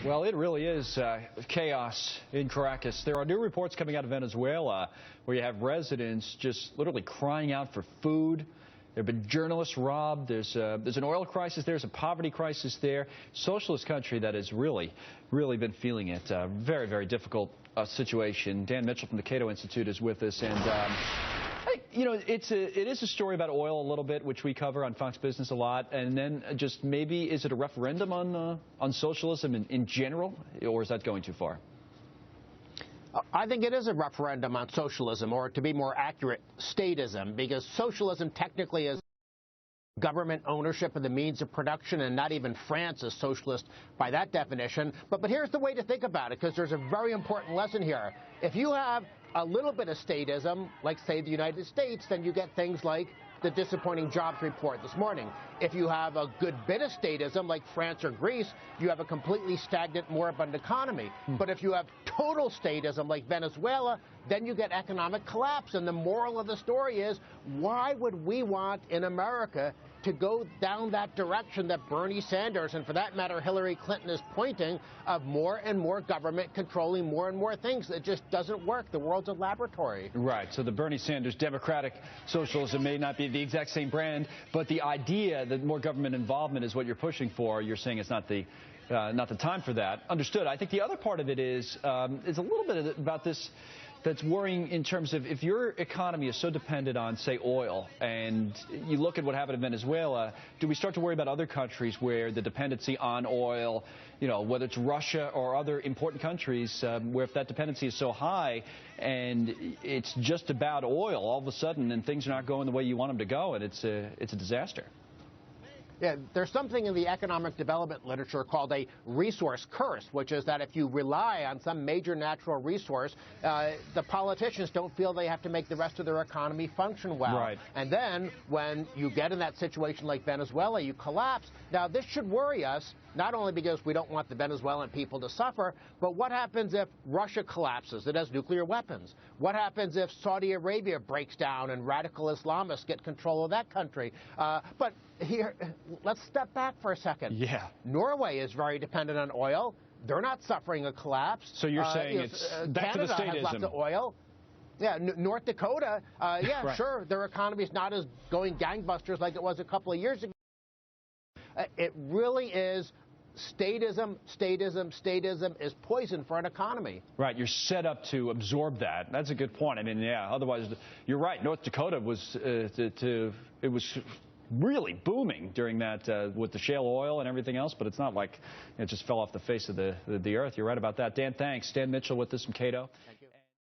Well, it really is chaos in Caracas. There are new reports coming out of Venezuela where you have residents just literally crying out for food. There have been journalists robbed. There's an oil crisis. There's a poverty crisis there. Socialist country that has really been feeling it. Very, very difficult situation. Dan Mitchell from the Cato Institute is with us. And you know, it is a story about oil a little bit, which we cover on Fox Business a lot. And then just maybe, is it a referendum on socialism in general, or is that going too far? I think it is a referendum on socialism, or to be more accurate, statism, because socialism technically is government ownership of the means of production, and not even France is socialist by that definition. But here's the way to think about it, because there's a very important lesson here. If you have a little bit of statism, like, say, the United States, then you get things like the disappointing jobs report this morning. If you have a good bit of statism, like France or Greece, you have a completely stagnant, moribund economy. But if you have total statism, like Venezuela, then you get economic collapse. And the moral of the story is, why would we want in America to go down that direction that Bernie Sanders, and for that matter Hillary Clinton, is pointing, of more and more government controlling more and more things? It just doesn't work. The world's a laboratory. Right. So the Bernie Sanders democratic socialism may not be the exact same brand, but the idea that more government involvement is what you're pushing for, you're saying it's not the time for that. Understood. I think the other part of it is a little bit about this that's worrying in terms of, if your economy is so dependent on, say, oil, and you look at what happened in Venezuela, do we start to worry about other countries where the dependency on oil, you know, whether it's Russia or other important countries, where if that dependency is so high and it's just about oil all of a sudden, and things are not going the way you want them to go, and it's a disaster? Yeah, there's something in the economic development literature called a resource curse, which is that if you rely on some major natural resource, the politicians don't feel they have to make the rest of their economy function well. Right. And then when you get in that situation like Venezuela, you collapse. Now, this should worry us, not only because we don't want the Venezuelan people to suffer, but what happens if Russia collapses? It has nuclear weapons. What happens if Saudi Arabia breaks down and radical Islamists get control of that country? But here, let's step back for a second. Yeah. Norway is very dependent on oil. They're not suffering a collapse. So you're saying it's back to the statism. Canada has lots of oil. Yeah, North Dakota, yeah, right. Sure, their economy is not as going gangbusters like it was a couple of years ago. It really is statism is poison for an economy. Right, you're set up to absorb that. That's a good point. I mean, yeah, otherwise, you're right. North Dakota was, it was really booming during that with the shale oil and everything else, but it's not like it just fell off the face of the earth. You're right about that. Dan, thanks. Dan Mitchell with us from Cato. Thank you.